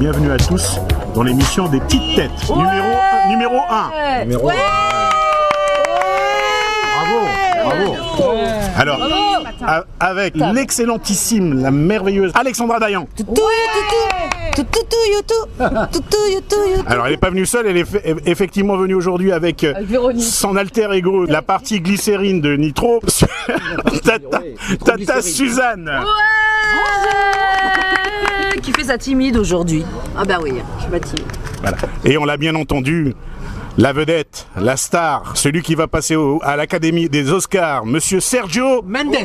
bienvenue à tous dans l'émission des petites têtes. Numéro 1. Ouais. Bravo. Alors, avec l'excellentissime, la merveilleuse Alexandra Dayan. Alors, elle n'est pas venue seule, elle est effectivement venue aujourd'hui avec son alter ego, la partie glycérine de Nitro, Tata Suzanne. Qui fait sa timide aujourd'hui. Ah bah oui, je suis pas timide. Voilà. Et on l'a bien entendu, la vedette, la star, celui qui va passer à l'Académie des Oscars, Monsieur Sergio Mendes.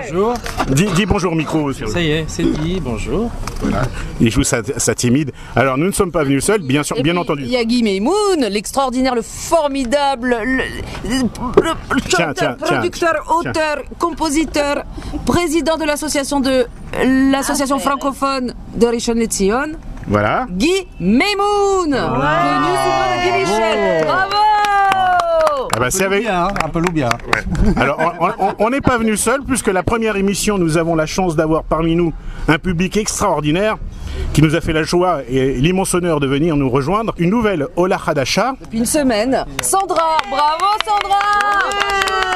Bonjour. Dis bonjour au micro. Ça y est, c'est dit, bonjour. Voilà. Il joue sa timide. Alors nous ne sommes pas venus seuls, bien sûr, bien entendu. Il y a Guy Meimoun, l'extraordinaire, le formidable, le chanteur, producteur, auteur, compositeur, président de l'association francophone de Rishon LeZion. Voilà. Guy Meimoun, connu souvent de Guy Michel. Bravo. Ah bah, c'est avec... un peu loubia. Ouais. Alors, on n'est pas venu seul, puisque la première émission, nous avons la chance d'avoir parmi nous un public extraordinaire qui nous a fait la joie et l'immense honneur de venir nous rejoindre. Une nouvelle Ola Hadasha. Depuis une semaine, Sandra. Bravo Sandra.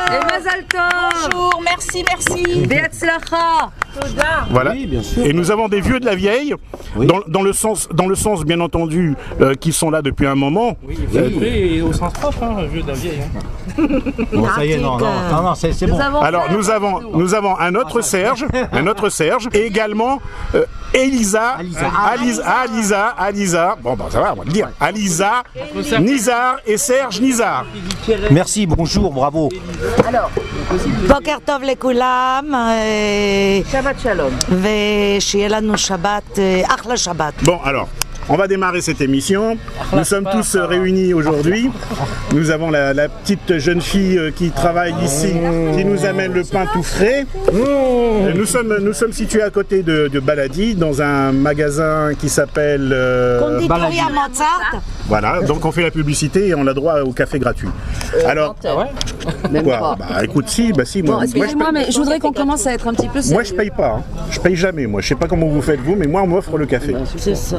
Et Mazal Tov. Bonjour, merci. Beatzlacha. Voilà. Oui, bien sûr. Et nous avons des vieux de la vieille, oui. dans le sens bien entendu, qui sont là depuis un moment. Oui, et au sens propre, hein, vieux de la vieille. Hein. Bon, ça y est, non, c'est bon. Alors nous avons un autre Serge, et également Elisa, Alisa, bon bah ça va, on va le dire, Alisa, Nizar et Serge Nizar. Merci, bonjour, bravo. Alors, בוקר טוב לכולם, Shabbat Shalom. ושיהיה לנו שבת, אחלה שבת. Bon alors, on va démarrer cette émission. Nous sommes tous réunis aujourd'hui. Nous avons la petite jeune fille qui travaille ici, qui nous amène le pain tout frais. Nous sommes situés à côté de Baladi, dans un magasin qui s'appelle... קונדיטוריה מוצרט. Voilà, donc on fait la publicité et on a droit au café gratuit. Alors, Même quoi pas. Bah écoute, si, Bon, excusez-moi, mais je voudrais qu'on commence à être un petit peu sérieux. moi je paye pas, hein. Je paye jamais, moi je sais pas comment vous faites vous, mais moi on m'offre le café. C'est ça.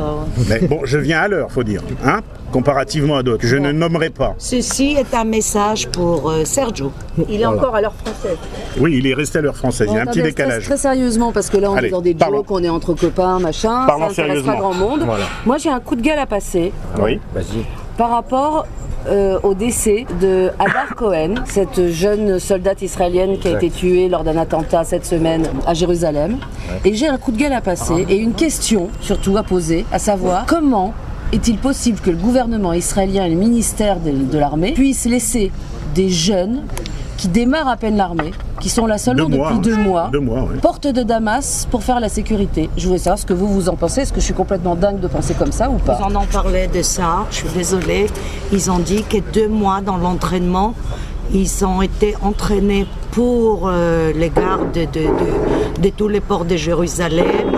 Mais bon, je viens à l'heure, faut dire, hein, comparativement à d'autres, que je ne nommerai pas. Ceci est un message pour Sergio. Il est encore à l'heure française. Oui, il est resté à l'heure française, il y a un petit décalage. Très sérieusement, parce que là on Allez, est dans des parlons. jokes, on est entre copains, machin, Parlons ça intéresse pas sérieusement. grand monde. Voilà. Moi j'ai un coup de gueule à passer Oui. Vas-y. par rapport au décès de Hadar Cohen, cette jeune soldate israélienne qui a été tuée lors d'un attentat cette semaine à Jérusalem. Et j'ai un coup de gueule à passer et une question surtout à poser, à savoir comment est-il possible que le gouvernement israélien et le ministère de l'armée puissent laisser des jeunes qui démarrent à peine l'armée, qui sont là seulement depuis 2 mois, oui. porte de Damas pour faire la sécurité. Je voulais savoir ce que vous en pensez. Est-ce que je suis complètement dingue de penser comme ça ou pas? Ils en ont parlé de ça, je suis désolée. Ils ont dit que 2 mois dans l'entraînement, ils ont été entraînés pour les gardes de tous les ports de Jérusalem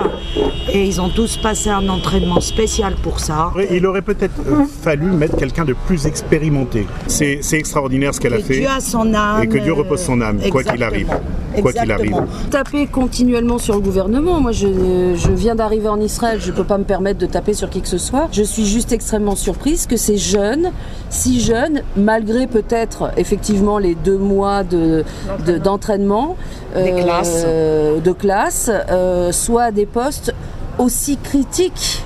et ils ont tous passé un entraînement spécial pour ça. Il aurait peut-être fallu mettre quelqu'un de plus expérimenté. C'est extraordinaire ce qu'elle a Que fait. Dieu a son âme. Et que Dieu repose son âme, quoi qu'il arrive. Quoi qu'il arrive. Taper continuellement sur le gouvernement. Moi, je viens d'arriver en Israël, je ne peux pas me permettre de taper sur qui que ce soit. Je suis juste extrêmement surprise que ces jeunes, si jeunes, malgré peut-être effectivement les 2 mois d'entraînement, de classe, soient à des postes aussi critiques,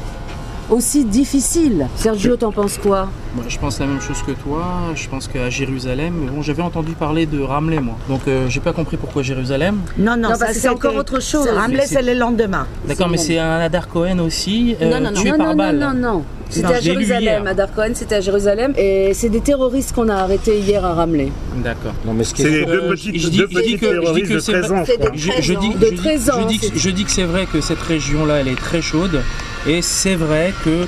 aussi difficiles. Sergio, t'en penses quoi? Moi, je pense la même chose que toi. Je pense qu'à Jérusalem, mais bon, j'avais entendu parler de Ramleh, moi. Donc, j'ai pas compris pourquoi Jérusalem. Non, Non, parce que c'est encore autre chose. Ramleh, c'est le lendemain. D'accord, mais c'est un Hadar Cohen aussi, Non. tué par balle. Non. C'était à j'ai lu Jérusalem, hier. Hadar Cohen, c'était à Jérusalem. Et c'est des terroristes qu'on a arrêtés hier à Ramleh. D'accord. Non, mais ce qui C'est est... les deux petites je dis que terroristes de c'est 13 ans. C'est je crois. de 13 ans. Je dis que c'est vrai que cette région-là, elle est très chaude. Et c'est vrai que,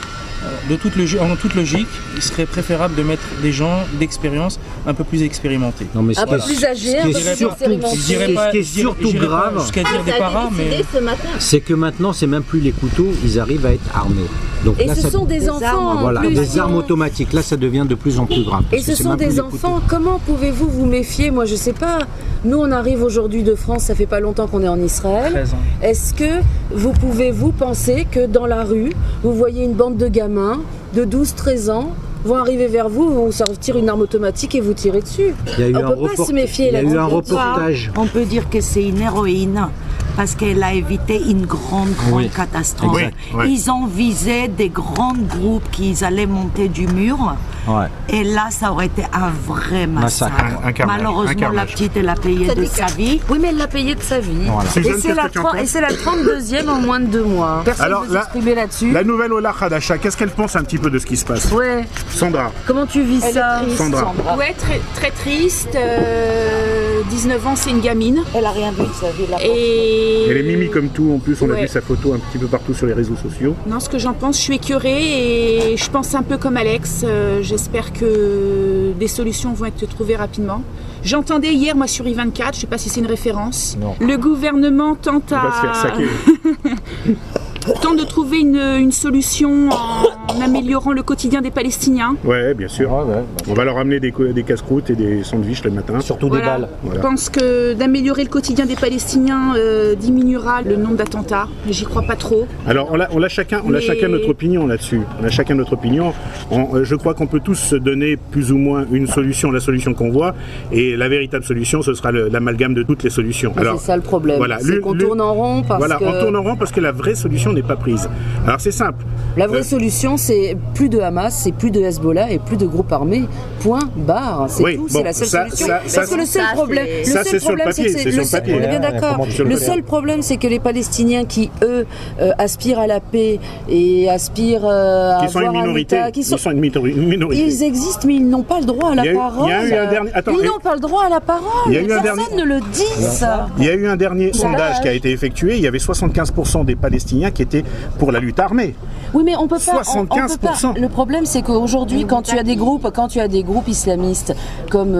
en toute logique, il serait préférable de mettre des gens d'expérience un peu plus expérimentés. Non, mais Un peu plus âgés, un peu plus expérimentés. Ce qui est surtout grave, jusqu'à dire des paras, mais c'est que maintenant, c'est même plus les couteaux, ils arrivent à être armés. Donc Et là, ce ça- sont des enfants en Voilà, plus. des armes automatiques. Là, ça devient de plus en plus grave. Et parce que ce c'est sont même plus des des coups de enfants. Comment pouvez-vous vous méfier? Moi, je sais pas. Nous, on arrive aujourd'hui de France, ça fait pas longtemps qu'on est en Israël. 13 ans. Est-ce que vous pouvez vous penser que dans la rue, vous voyez une bande de gamins de 12-13 ans vont arriver vers vous, vont vous sortir une arme automatique et vous tirer dessus? Il y a eu On un peut pas se méfier Il y a eu un là-dessus. reportage. On peut dire que c'est une héroïne parce qu'elle a évité une grande Oui, catastrophe. exact. Oui. Ils ont visé des grands groupes qui allaient monter du mur. Ouais. Et là, ça aurait été un vrai massacre. Massacre. Un carnage, un Malheureusement, la carnage. petite, elle a payé de sa vie. Oui, mais elle l'a payé de sa vie. Voilà. Suzanne, Et c'est la, qu'est-ce que tu en penses et c'est la 32e en moins de 2 mois. Personne Alors, ne veut là- s'exprimer là-dessus. La nouvelle Ola Khadasha, qu'est-ce qu'elle pense un petit peu de ce qui se passe? Ouais. Sandra, Comment tu vis ça, Sandra. Ouais, très, très triste. 19 ans, c'est une gamine. Elle a rien vu de sa vie là. Et elle est mimi comme tout, en plus on a Ouais. vu sa photo un petit peu partout sur les réseaux sociaux. non, ce que j'en pense, je suis écœurée et je pense un peu comme Alex. J'espère que des solutions vont être trouvées rapidement. J'entendais hier, moi, sur I24, je sais pas si c'est une référence, Non. le gouvernement tente On va se faire saquer. tente de trouver une solution en améliorant le quotidien des Palestiniens. Ouais, bien sûr. Ouais, ouais. On va leur amener des casse-croûtes et des sandwichs le matin. Surtout des Voilà. balles. Voilà. Je pense que d'améliorer le quotidien des Palestiniens diminuera le nombre d'attentats, mais j'y crois pas trop. Alors on a chacun Mais- notre opinion là-dessus. On a chacun notre opinion. Je crois qu'on peut tous se donner plus ou moins une solution, la solution qu'on voit, et la véritable solution, ce sera l'amalgame de toutes les solutions. C'est ça le problème. voilà, C'est qu'on tourne en rond parce voilà, que on tourne en rond parce que la vraie solution n'est pas prise. Alors c'est simple. la vraie solution, c'est plus de Hamas, c'est plus de Hezbollah et plus de groupes armés. Point barre. C'est Oui, tout. bon, C'est la seule ça- solution. ça- Parce que le seul problème, ça, c'est sur le papier, c'est sur le papier. on est bien Ouais, d'accord. comment sur le Le papier. seul problème, c'est que les Palestiniens qui eux aspirent à la paix et aspirent à Qui sont une avoir un minorité. État, Ils sont une minorité. Ils existent, mais ils n'ont pas le droit à la Il y a eu- parole. il y a eu un dernier- attends, ils et- n'ont pas le droit à la parole. Il y a eu un Personne dernier- ne le dit, ça. Il y a eu un dernier sondage qui a été effectué. Il y avait 75% des Palestiniens qui étaient pour la lutte armée. Oui, mais on peut pas. on peut 75%. pas. Le problème, c'est qu'aujourd'hui, quand tu as des groupes islamistes, comme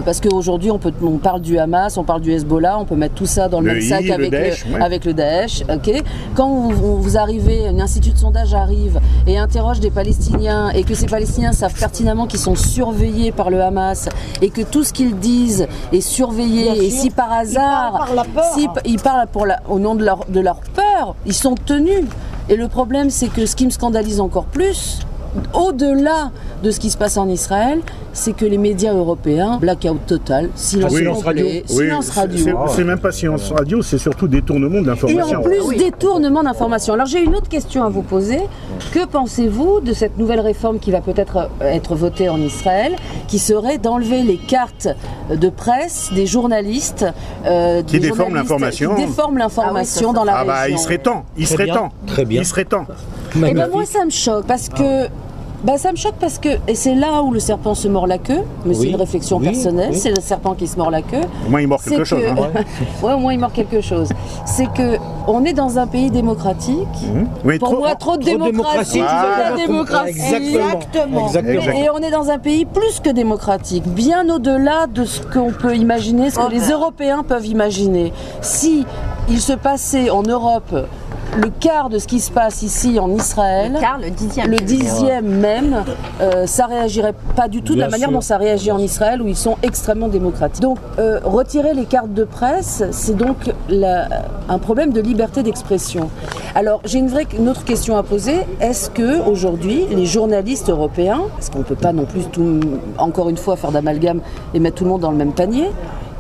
parce qu'aujourd'hui, on parle du Hamas, on parle du Hezbollah, on peut mettre tout ça dans le Le même sac I, le avec Daesh, ouais. avec le Daesh. Ok. Quand vous arrivez, un institut de sondage arrive et interroge des Palestiniens et que ces Palestiniens savent pertinemment qu'ils sont surveillés par le Hamas et que tout ce qu'ils disent est surveillé et si par hasard, ils parlent au nom de leur peur, ils sont tenus. Et le problème, c'est que ce qui me scandalise encore plus, au-delà de ce qui se passe en Israël, c'est que les médias européens, blackout total, silence Oui, complet, silence radio. C'est même pas silence radio, c'est surtout détournement de Et l'information. en plus, détournement d'informations. Alors j'ai une autre question à vous poser. Que pensez-vous de cette nouvelle réforme qui va peut-être être votée en Israël, qui serait d'enlever les cartes de presse des journalistes Qui déforment l'information. qui déforment l'information dans la Ah bah région. il serait temps, il serait bien, temps. très bien. Il serait temps. Et ben Magnifique. moi ça me choque parce que ça me choque parce que, et c'est là où le serpent se mord la queue, mais c'est Oui, une réflexion oui, personnelle, oui. c'est le serpent qui se mord la queue. Au moins il mord quelque C'est chose. que- hein. Ouais, au moins il mord quelque chose. C'est que on est dans un pays démocratique. Oui, Pour moi, trop de démocratie, tu veux de la démocratie. Exactement. Et on est dans un pays plus que démocratique, bien au-delà de ce qu'on peut imaginer, ce que les Européens peuvent imaginer. Si il se passait en Europe le quart de ce qui se passe ici en Israël, le dixième même, ça réagirait pas du tout de la Bien manière sûr. dont ça réagit en Israël où ils sont extrêmement démocratiques. Donc retirer les cartes de presse, c'est donc un problème de liberté d'expression. Alors j'ai une autre question à poser. Est-ce que aujourd'hui les journalistes européens, parce qu'on peut pas non plus encore une fois faire d'amalgame et mettre tout le monde dans le même panier,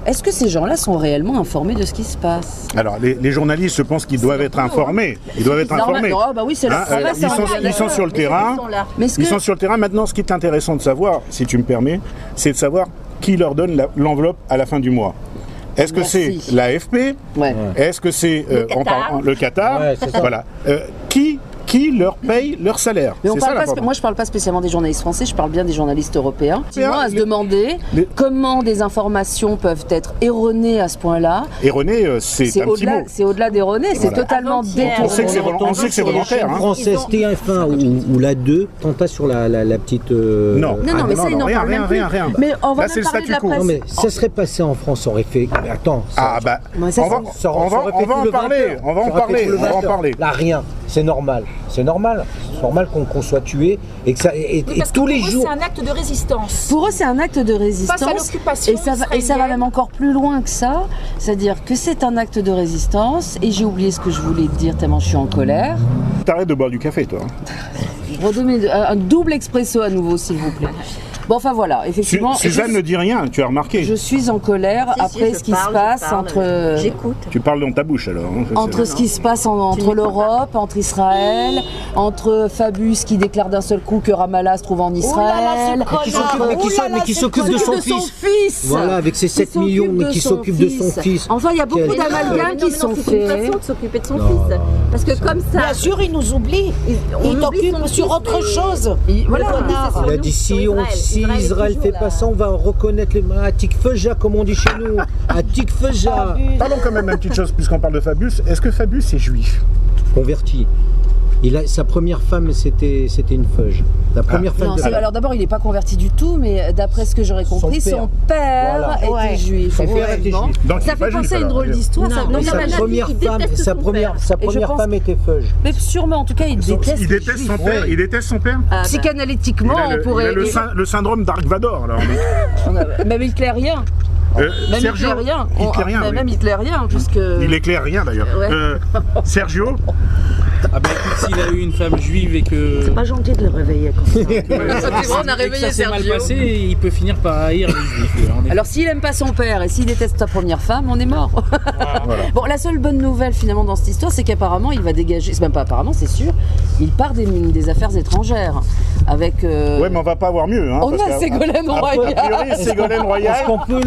est-ce que ces gens-là sont réellement informés de ce qui se passe? Alors les journalistes, je pense qu'ils doivent être informés. Ils doivent être Normal- informés. Oh, bah oui, c'est leur travail, ils ça, sont, on est bien ils sont d'accord. sur le terrain. Mais est-ce Ils que- sont sur le terrain. Maintenant, ce qui est intéressant de savoir, si tu me permets, c'est de savoir qui leur donne l'enveloppe à la fin du mois. Est-ce que c'est Merci. l'AFP? Ouais. Est-ce que c'est le Qatar? Ouais, c'est ça. Voilà. Qui leur paye leur salaire? Mais C'est ça l'important. moi, je parle pas spécialement des journalistes français, je parle bien des journalistes européens. Européens, À se les- demander les- comment des informations peuvent être erronées à ce point-là. Erroné, c'est un petit mot. C'est au-delà d'erroné, c'est totalement On sait que c'est détourné. on sait que c'est volontaire. hein. Française TF1 ou la 2 tenta sur la petite. Non. Non, mais ça, ils n'en rien, parlent rien, même plus. rien. Mais on va Là, même c'est le parler de la statu quo. presse. Non mais ça serait passé en France, ça aurait fait. Mais attends. Ah bah, Ouais, ça, on va ça ça aurait fait en tout le parler. 20 heures. On va en Ça aurait fait parler. tout le On va en 20 heures. parler. Là rien. c'est normal. C'est normal qu'on soit tué et que ça et Parce tous que les pour eux, jours. c'est un acte de résistance. Pour eux, c'est un acte de résistance. Face à l'occupation Et ça va israélienne. même encore plus loin que ça. C'est-à-dire que c'est un acte de résistance. Et j'ai oublié ce que je voulais te dire tellement je suis en colère. T'arrêtes de boire du café, toi. Redonnez un double expresso à nouveau, s'il vous plaît. Bon, enfin voilà, effectivement. Suzanne ne dit rien, tu as remarqué. Je suis en colère après ce qui se passe entre. J'écoute. Tu parles dans ta bouche alors. Hein, Entre ce qui se passe entre l'Europe, entre Israël, entre Fabius qui déclare d'un seul coup que Ramallah se trouve en Israël, Qui s'occupe de son fils. Voilà, avec ses 7 millions, mais qui s'occupe de son fils. Enfin, il y a beaucoup d'amalgames qui sont C'est une faits. façon de s'occuper de son fils. Parce que comme ça, Bien sûr, il nous oublie. Il t'occupe sur autre chose. Voilà. Il a dit si Israël fait pas ça, on va reconnaître les mains à Tikfeja, comme on dit chez nous. À Tikfeja. Parlons quand même d'une petite chose, puisqu'on parle de Fabius. Est-ce que Fabius est juif? Converti. Sa première femme, c'était une feuge. La première femme Non, de alors d'abord, il n'est pas converti du tout, mais d'après ce que j'aurais compris, son père Voilà. était juif. Son père était juif. Donc, il Ça est pas fait juif, penser à une alors. drôle d'histoire. ça- Non, Et il sa a dit première qu'il femme, déteste sa son première père. femme était feuge. Mais sûrement, en tout cas, il déteste. Il déteste son père. Ouais. Il déteste son père. Psychanalytiquement, on pourrait. Il a le syndrome Dark Vador. Alors. Même hitlérien. Même Sergio, hitlérien. hitlérien, oui. Même hitlérien, puisque. Il éclaire rien d'ailleurs. Ouais. Sergio, Ah bah écoute, s'il a eu une femme juive et que... C'est pas gentil de le réveiller comme ça. C'est vrai, on a et que réveillé ça s'est mal Sergio. passé, il peut finir par haïr les juifs. En effet. Alors s'il aime pas son père et s'il déteste sa première femme, on est mort. voilà. Bon, la seule bonne nouvelle finalement dans cette histoire, c'est qu'apparemment il va dégager, c'est même pas apparemment, c'est sûr, il part des affaires étrangères avec. ouais, mais on va pas avoir mieux. Hein, On parce a qu'à- Ségolène a priori, Royal. Ségolène Royal. Est-ce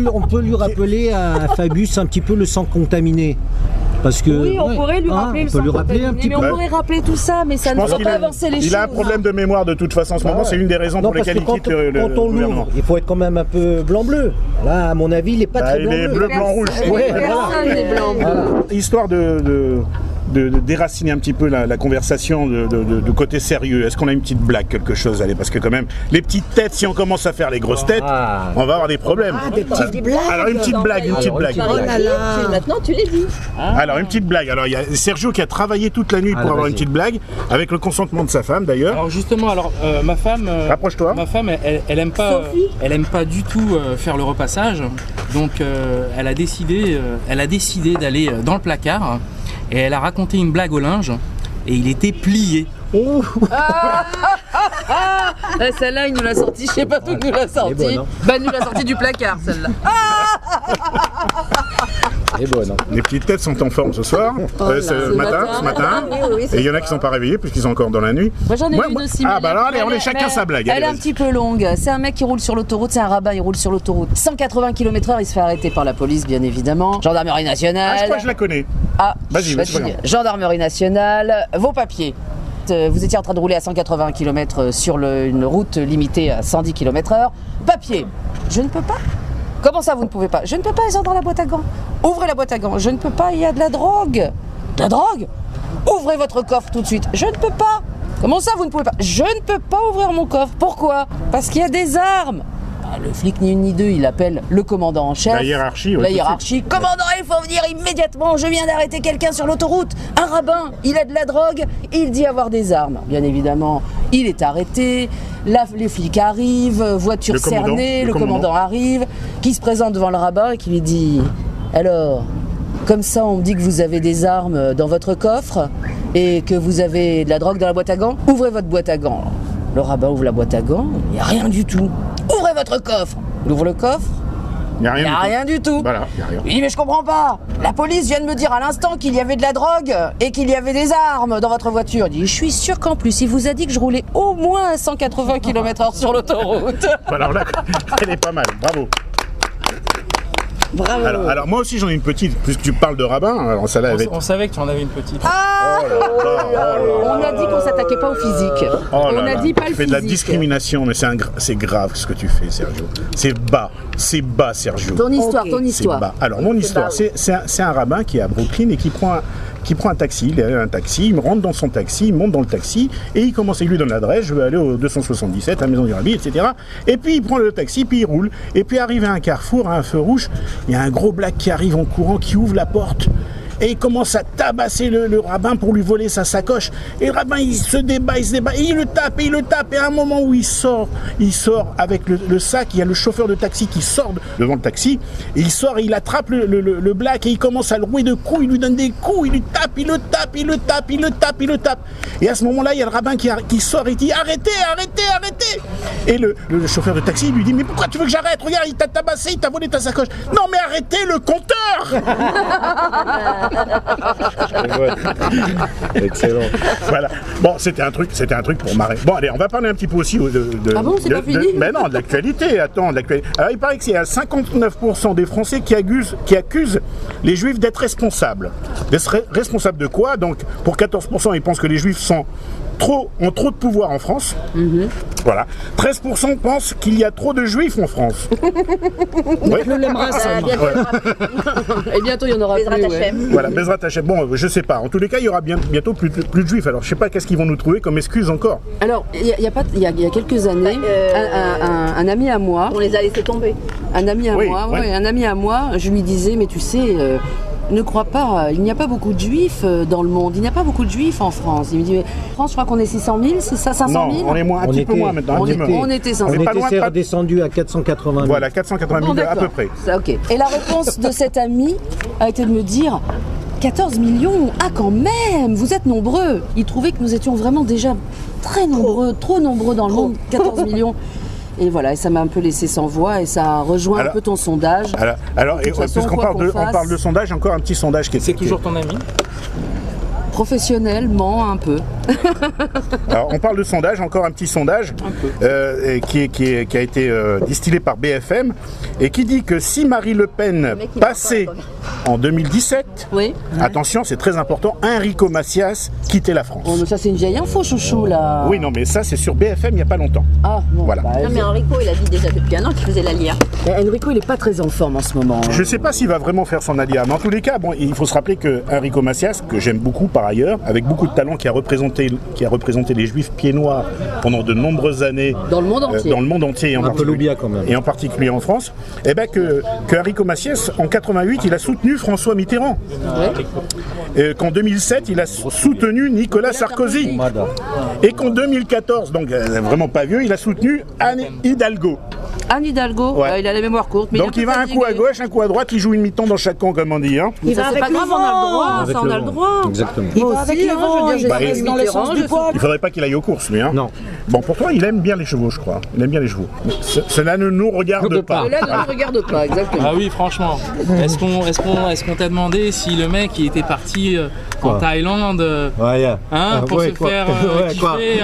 qu'on peut lui rappeler à Fabius un petit peu le sang contaminé? Parce que, Oui, on pourrait lui rappeler on le peut lui sang rappeler un contaminé, petit mais peu. on pourrait rappeler tout ça, mais ça Je ne pense va qu'il pas a, avancer les choses. il a un problème de mémoire de toute façon en ce moment. C'est une des raisons Non, pour parce lesquelles que il quitte le quand on gouvernement. l'ouvre, il faut être quand même un peu blanc-bleu. Là, à mon avis, il est pas très Il est blanc-bleu. bleu, blanc, rouge. Ouais, Personne n'est blanc. Histoire de déraciner un petit peu la conversation de côté sérieux. Est-ce qu'on a une petite blague, quelque chose? Allez, parce que quand même, les petites têtes, si on commence à faire les grosses têtes, Ah. on va avoir des problèmes. Des petites blagues. Alors une petite blague, une petite blague. Oh là là. Maintenant, tu l'as dit. Alors une petite blague. Alors il y a Sergio qui a travaillé toute la nuit pour Alors, avoir une vas-y. petite blague, avec le consentement de sa femme d'ailleurs. Alors justement, ma femme... Rapproche-toi. Ma femme, elle aime pas du tout faire le repassage, donc elle a décidé d'aller dans le placard et elle a raconté une blague au linge et il était plié. Celle-là, il nous l'a sorti, je sais pas d'où il nous l'a sorti. bonne, hein. Bah, il nous l'a sorti du placard, celle-là. Elle est bonne. Hein. Les petites têtes sont en forme ce soir, ce matin. Et il y en a qui sont pas réveillés puisqu'ils sont encore dans la nuit. Moi, j'en ai une aussi. Ah mais bah alors allez, on est elle- chacun mais sa blague. Elle allez, est un vas-y. petit peu longue. C'est un mec qui roule sur l'autoroute, c'est un rabbin, il roule sur l'autoroute. 180 km/h, il se fait arrêter par la police, bien évidemment. Gendarmerie Ah, nationale. je crois que je la connais. Ah, Vas-y, bah, c'est pas grave. Gendarmerie nationale, vos papiers. Vous étiez en train de rouler à 180 km sur une route limitée à 110 km/h. Papier. Je ne peux pas. Comment ça, vous ne pouvez pas? Je ne peux pas, ils sont dans la boîte à gants. Ouvrez la boîte à gants. Je ne peux pas, il y a de la drogue. De la drogue? Ouvrez votre coffre tout de suite. Je ne peux pas. Comment ça, vous ne pouvez pas? Je ne peux pas ouvrir mon coffre. Pourquoi? Parce qu'il y a des armes. Le flic ni une ni deux, il appelle le commandant en chef. La hiérarchie, ouais, La tout de hiérarchie. Commandant, il faut venir immédiatement. Je viens d'arrêter quelqu'un sur l'autoroute. Un rabbin, il a de la drogue. Il dit avoir des armes. Bien évidemment, il est arrêté. Les flics arrivent, voiture Le commandant, cernée. le Le commandant arrive, qui se présente devant le rabbin et qui lui dit: alors, comme ça, on me dit que vous avez des armes dans votre coffre et que vous avez de la drogue dans la boîte à gants. Ouvrez votre boîte à gants. Le rabbin ouvre la boîte à gants, il n'y a rien du tout. Ouvrez votre coffre. Il ouvre le coffre, Il n'y a il n'y a rien. rien du tout. Voilà, il n'y a rien. Il dit: mais je comprends pas. La police vient de me dire à l'instant qu'il y avait de la drogue et qu'il y avait des armes dans votre voiture. Il dit: je suis sûr qu'en plus, il vous a dit que je roulais au moins à 180 km/h sur l'autoroute. Alors là, elle est pas mal, bravo. Bravo. Alors moi aussi j'en ai une petite, puisque tu parles de rabbin, alors celle-là elle est... On savait que tu en avais une petite. On a dit qu'on s'attaquait pas au physique. Oh là On a là, dit pas le tu fais de la physique. discrimination, mais c'est grave ce que tu fais, Sergio. C'est bas, Sergio. Ton histoire, Ok. ton C'est histoire. bas. Alors mon histoire, c'est un rabbin qui est à Brooklyn et qui prend un taxi. Il a un taxi, il rentre dans son taxi, il monte dans le taxi et il commence, il lui donne l'adresse: je veux aller au 277 à la Maison du Rabbi, etc. Et puis il prend le taxi, puis il roule. Et puis arrivé à un carrefour, à un feu rouge, il y a un gros black qui arrive en courant, qui ouvre la porte. et il commence à tabasser le rabbin pour lui voler sa sacoche. Et le rabbin, il se débat, et il le tape, et à un moment où il sort avec le sac, il y a le chauffeur de taxi qui sort devant le taxi, et il sort et il attrape le black et il commence à le rouer de coups, il lui donne des coups, il lui tape, il le tape. Et à ce moment-là, il y a le rabbin qui sort et dit arrêtez. Et le chauffeur de taxi lui dit mais pourquoi tu veux que j'arrête? Regarde, il t'a tabassé, il t'a volé ta sacoche. Non mais arrêtez le compteur. Excellent. Voilà. Bon, c'était un truc pour marrer. Bon, allez, on va parler un petit peu aussi de Ah bon, c'est pas fini? Mais non, de l'actualité. Attends, de l'actualité. Alors, il paraît qu'il y a 59% des Français qui accusent les Juifs d'être responsables. Responsables de quoi? Donc, pour 14%, ils pensent que les Juifs ont trop de pouvoir en France. Voilà. 13% pensent qu'il y a trop de Juifs en France. Ouais. Et bientôt, il y en aura plus. Ouais. Voilà, Bezrat Hachem. Bon, je sais pas. En tous les cas, il y aura bientôt plus de Juifs. Alors, je sais pas qu'est-ce qu'ils vont nous trouver comme excuse encore. Alors, il y a quelques années, un ami à moi... On les a laissés tomber. Un ami à moi, je lui disais, mais tu sais... ne crois pas, il n'y a pas beaucoup de juifs dans le monde, il n'y a pas beaucoup de juifs en France. Il me dit, mais France, je crois qu'on est 600 000, c'est ça, 500 000 Non, on est moins, un petit peu moins maintenant. On était 500 000. C'est redescendu à 480 000. Voilà, 480 000 à peu près. Ça, ok. Et la réponse de cet ami a été de me dire, 14 millions, ah quand même, vous êtes nombreux. Il trouvait que nous étions vraiment déjà très nombreux, trop nombreux dans le monde, 14 millions. Et voilà, et ça m'a un peu laissé sans voix et ça rejoint un peu ton sondage. Alors puisqu'on parle de sondage, encore un petit sondage qui est... C'est toujours ton ami? Professionnellement, un peu. Alors, on parle de sondage, encore un petit sondage qui a été distillé par BFM et qui dit que si Marie Le Pen passait en 2017, oui. Attention, c'est très important, Enrico Macias quittait la France. Oh, mais ça c'est une vieille info, chouchou, là. Oui, non, mais ça c'est sur BFM il n'y a pas longtemps. Ah, bon, voilà. Non, mais Enrico, il a dit déjà depuis un an qu'il faisait l'ALIA. Enrico, il n'est pas très en forme en ce moment. Je ne sais pas s'il va vraiment faire son alia, mais en tous les cas, bon, il faut se rappeler que Enrico Macias, que j'aime beaucoup par ailleurs, avec beaucoup de talent, qui a représenté les Juifs pieds noirs pendant de nombreuses années dans le monde entier, et en particulier en France, et ben que Enrico Macias en 88 il a soutenu François Mitterrand, qu'en 2007 il a soutenu Nicolas Sarkozy, et qu'en 2014, donc vraiment pas vieux, il a soutenu Anne Hidalgo. Anne Hidalgo, il a la mémoire courte. Mais donc il va un coup à gauche, un coup à droite, il joue une mi-temps dans chaque camp, comme on dit. Hein. Il va avec le vent, on a le droit. Exactement. Il va avec le vent, je reste dans le sens du poil. Il faudrait pas qu'il aille aux courses, lui. Hein. Non. Bon, pourtant, il aime bien les chevaux, je crois. Il aime bien les chevaux. Cela ne nous regarde pas. Cela ne nous regarde pas, exactement. Ah oui, franchement. Est-ce qu'on t'a demandé si le mec il était parti en Thaïlande pour se faire kiffer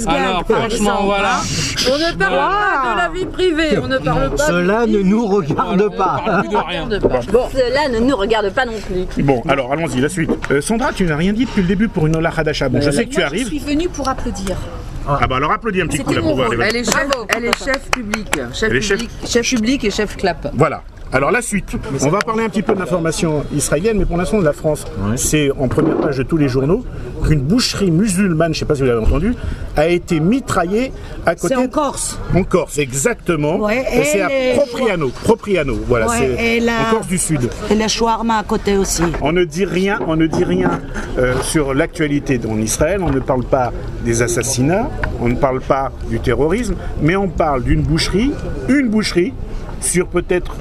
Alors, franchement, voilà. On ne parle pas de la vie privée, on ne parle pas. Cela ne nous regarde pas. On parle plus de rien. Bon, cela ne nous regarde pas non plus. Bon, alors allons-y, la suite. Sandra, tu n'as rien dit depuis le début pour une Ola Hadasha. Bon, je sais que tu arrives. Je suis venue pour applaudir. Ah bah alors applaudis un petit coup là pour voir. Elle est chef public. Chef public et chef clap. Voilà. Alors la suite, on va parler un petit peu de l'information israélienne, mais pour l'instant de la France. C'est en première page de tous les journaux qu'une boucherie musulmane, je ne sais pas si vous l'avez entendu, a été mitraillée à côté. C'est en Corse. En Corse, exactement. Ouais, et c'est à Propriano. Voilà, c'est en Corse du Sud. Et la shawarma à côté aussi. On ne dit rien sur l'actualité en Israël, on ne parle pas des assassinats, on ne parle pas du terrorisme, mais on parle d'une boucherie, sur peut-être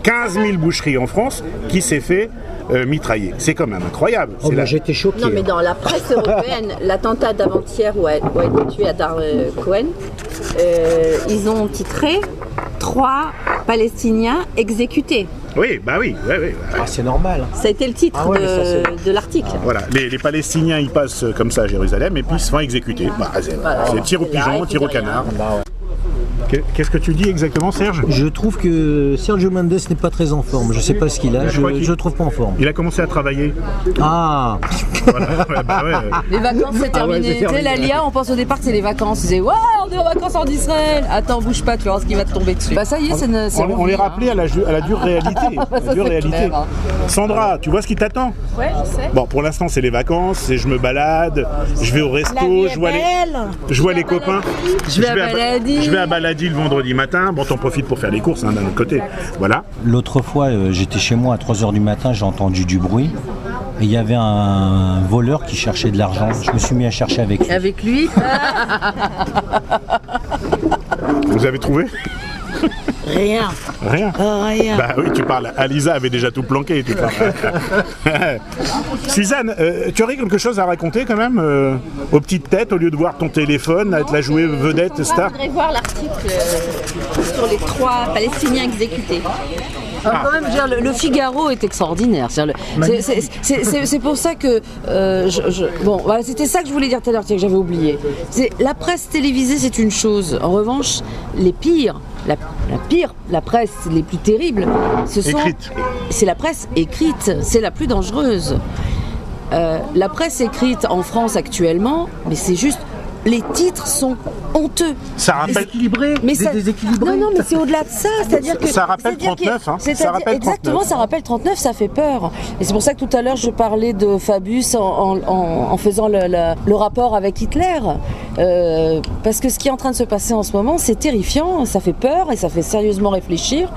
15 000 boucheries en France qui s'est fait mitrailler. C'est quand même incroyable. J'étais choqué. Non, mais dans la presse européenne, l'attentat d'avant-hier où a été tué Adar Cohen, ils ont titré 3 Palestiniens exécutés. Oui, bah oui. Ah, c'est normal. Ça a été le titre de l'article. Voilà, les Palestiniens ils passent comme ça à Jérusalem et puis ils se font exécuter. C'est tir au pigeon, tir au canard. Qu'est-ce que tu dis exactement, Serge? Je trouve que Sergio Mendes n'est pas très en forme. Je sais pas ce qu'il a, je le trouve pas en forme. Il a commencé à travailler. Ah voilà, Les vacances c'est terminé. Tu sais, l'Alia, on pense au départ que c'est les vacances. On disait, ouais, on on est en vacances en Israël. Attends, bouge pas, tu vas voir ce qui va te tomber dessus. Bah ça y est, c'est On les rappelait à la dure réalité. La dure réalité. clair, hein. Sandra, tu vois ce qui t'attend? Ouais, je sais. Bon, pour l'instant, c'est les vacances, c'est je me balade, je vais au resto, je vois les copains. Je vais à Baladi. Je vais à Baladi le vendredi matin. Bon, t'en profites pour faire les courses d'un autre côté. Voilà. L'autre fois, j'étais chez moi à 3h du matin, j'ai entendu du bruit. Et il y avait un voleur qui cherchait de l'argent. Je me suis mis à chercher avec lui. Avec lui. Vous avez trouvé? Rien. Rien. Rien. Bah oui, tu parles. Alisa avait déjà tout planqué. Tu parles. Suzanne, tu aurais quelque chose à raconter quand même aux petites têtes au lieu de voir ton téléphone, à te la jouer vedette, star? Je voudrais voir l'article sur les 3 Palestiniens exécutés. Alors quand même, je veux dire, le Figaro est extraordinaire. C'est pour ça que bon, voilà, c'était ça que je voulais dire tout à l'heure, que j'avais oublié. La presse télévisée, c'est une chose. En revanche, les pires, la presse les plus terribles, c'est la presse écrite. C'est la plus dangereuse. La presse écrite en France actuellement, mais c'est juste. Les titres sont honteux. Ça rappelle déséquilibré. Non, mais c'est au-delà de ça. C'est-à-dire que ça rappelle 39. Ça rappelle exactement, 39. ça rappelle 39. Ça fait peur. Et c'est pour ça que tout à l'heure je parlais de Fabius en faisant le rapport avec Hitler, parce que ce qui est en train de se passer en ce moment, c'est terrifiant. Ça fait peur et ça fait sérieusement réfléchir.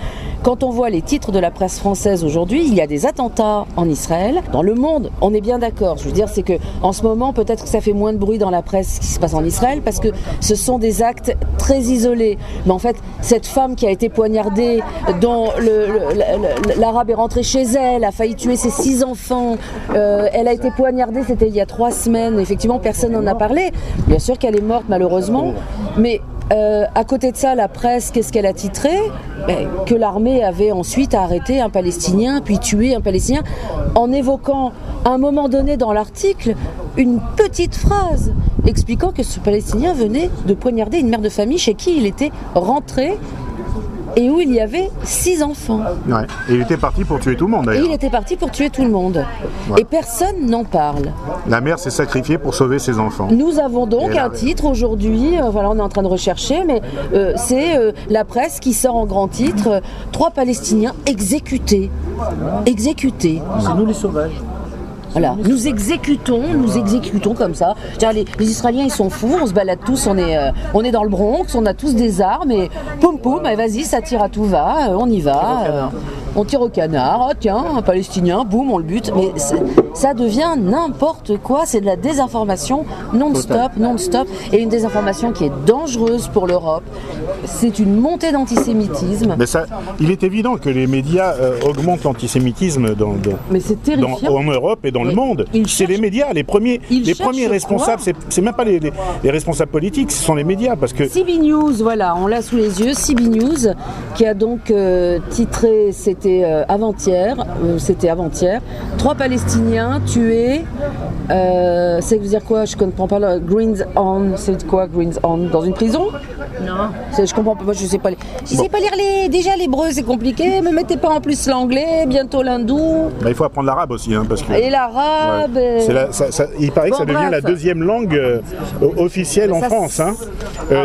Quand on voit les titres de la presse française aujourd'hui, il y a des attentats en Israël. Dans le monde, on est bien d'accord. Je veux dire, c'est que en ce moment, peut-être que ça fait moins de bruit dans la presse qui se passe en Israël parce que ce sont des actes très isolés. Mais en fait, cette femme qui a été poignardée, dont l'arabe est rentré chez elle, a failli tuer ses 6 enfants. Elle a été poignardée, c'était il y a 3 semaines. Effectivement, personne n'en a parlé. Bien sûr qu'elle est morte, malheureusement. Mais à côté de ça, la presse, qu'est-ce qu'elle a titré? Que l'armée avait ensuite arrêté un Palestinien, puis tué un Palestinien, en évoquant à un moment donné dans l'article une petite phrase expliquant que ce Palestinien venait de poignarder une mère de famille chez qui il était rentré et où il y avait 6 enfants. Ouais. Et il était parti pour tuer tout le monde d'ailleurs. Et il était parti pour tuer tout le monde. Ouais. Et personne n'en parle. La mère s'est sacrifiée pour sauver ses enfants. Nous avons donc un titre aujourd'hui, voilà, on est en train de rechercher, mais c'est la presse qui sort en grand titre 3 Palestiniens exécutés. Exécutés. C'est nous les sauvages. Voilà, nous exécutons comme ça. Les Israéliens, ils sont fous, on se balade tous, on est dans le Bronx, on a tous des armes et poum poum, vas-y, ça tire à tout va, on y va. On tire au canard, ah, tiens, un Palestinien, boum, on le bute. Mais ça devient n'importe quoi, c'est de la désinformation non-stop. Et une désinformation qui est dangereuse pour l'Europe. C'est une montée d'antisémitisme. Mais ça, il est évident que les médias augmentent l'antisémitisme mais c'est terrifiant. en Europe et dans le monde. C'est les médias, les premiers responsables, c'est même pas les responsables politiques, ce sont les médias. Parce que CB News, voilà, on l'a sous les yeux, CB News, qui a donc titré, c'était avant-hier, 3 Palestiniens tués, c'est dire quoi, je comprends pas, Greens On, c'est quoi Greens On, dans une prison? Non. Je comprends pas, moi je sais pas lire déjà l'hébreu c'est compliqué, me mettez pas en plus l'anglais, bientôt l'hindou. Bah, il faut apprendre l'arabe aussi, hein, parce que... Et l'arabe... Ouais. Il paraît que ça devient la 2e langue officielle en France. Hein.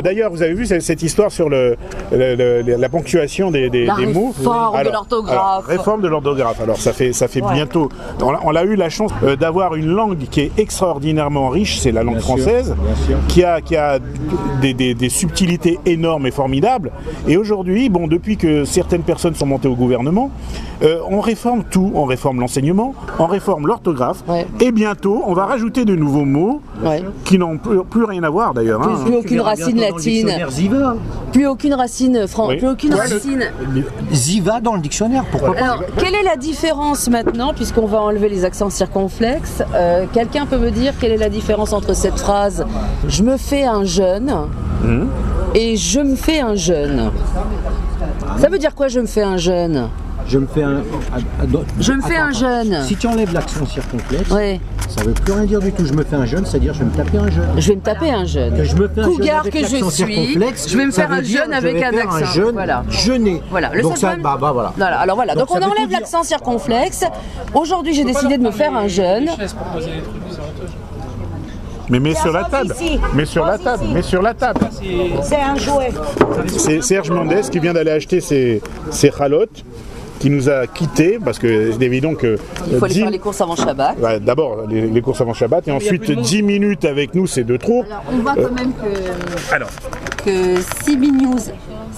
D'ailleurs, vous avez vu cette histoire sur la ponctuation des mots. Réforme de l'orthographe. Réforme de l'orthographe. Alors ça fait bientôt... On a eu la chance d'avoir une langue qui est extraordinairement riche, c'est la langue française, qui a des subtilités énormes et formidables. Et aujourd'hui, bon, depuis que certaines personnes sont montées au gouvernement, on réforme tout. On réforme l'enseignement, on réforme l'orthographe, et bientôt, on va rajouter de nouveaux mots qui n'ont plus rien à voir d'ailleurs. Plus aucune racine latine. Plus aucune racine française. Plus aucune racine. Ziva dans le dictionnaire, pourquoi pas? Alors, quelle est la différence maintenant, puisqu'on va enlever les accents circonflexes? Quelqu'un peut me dire quelle est la différence entre cette phrase « je me fais un jeune » et « je me fais un jeune ». Ça veut dire quoi, je me fais un jeune? Je me fais un... Je me fais un jeune. Si tu enlèves l'accent circonflexe, ça veut plus rien dire du tout. Je me fais un jeune, c'est-à-dire je vais me taper un jeune. Je vais me taper un jeune. Que je me fais un Cougar jeune avec que je l'accent suis, circonflexe, je vais me faire un jeune avec un accent. Un jeune jeuné. Voilà. Le donc ça, voilà. Alors voilà. Donc on enlève l'accent circonflexe. Aujourd'hui, j'ai décidé de me faire un jeune. Mais mets sur la table. Mets sur la table. Mets sur la table. C'est un jouet. C'est Serge Mendes qui vient d'aller acheter ses chalotes, qui nous a quittés parce que c'est évident que Il faut aller faire les courses avant Shabbat. Ouais, d'abord les courses avant Shabbat et ensuite 10 minutes avec nous, c'est de trop. Alors, on voit quand même que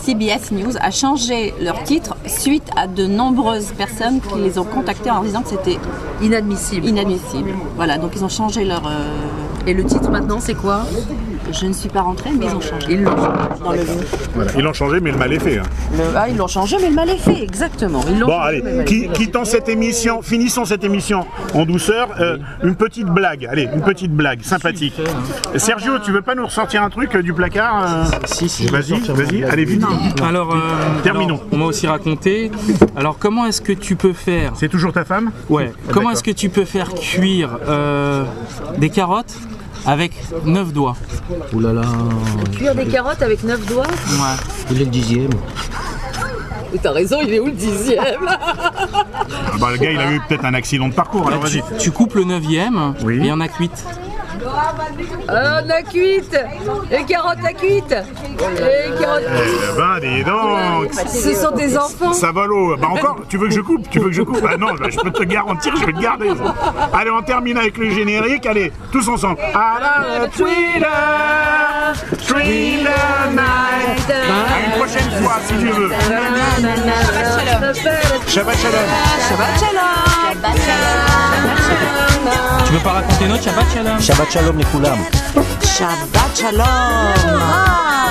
CBS News a changé leur titre suite à de nombreuses personnes qui les ont contactés en disant que c'était Inadmissible. inadmissible. Voilà, donc ils ont changé leur... Et le titre maintenant, c'est quoi? Je ne suis pas rentrée, mais ils ont changé. Ils l'ont changé. Dans le lot. Voilà. Ils l'ont changé, mais le mal est fait. Hein. Ils l'ont changé, mais le mal est fait, exactement. Ils l'ont Bon, changé, allez, mais le mal est fait. quittons cette émission, finissons cette émission en douceur. Une petite blague, allez, une petite blague sympathique. Sergio, tu veux pas nous ressortir un truc du placard Si, Vas-y, allez vite. Alors, Terminons. alors, on m'a aussi raconté. Alors, comment est-ce que tu peux faire? C'est toujours ta femme? Ouais. Comment est-ce que tu peux faire cuire des carottes avec 9 doigts? Ouh là là, Cuire des carottes avec 9 doigts? Ouais. il est le 10e. T'as raison, il est où le 10e? Ah bah, le gars, il a eu peut-être un accident de parcours, alors vas-y. Tu coupes le 9e Oui. et il y en a cuite. Ah, on a cuite. Les carottes à cuite. Les carottes. Eh ben, dis donc. Ce sont des enfants. Ça va l'eau. Bah encore, tu veux que je coupe? Ah non, je peux te garantir, je vais te garder. Allez, on termine avec le générique. Allez, tous ensemble. À la Thriller Night. À une prochaine fois, si tu veux. Shabbat Shalom. Shabbat shalom. Tu veux pas raconter notre Shabbat Shalom? Shabbat Shalom les Koulam. Shabbat Shalom.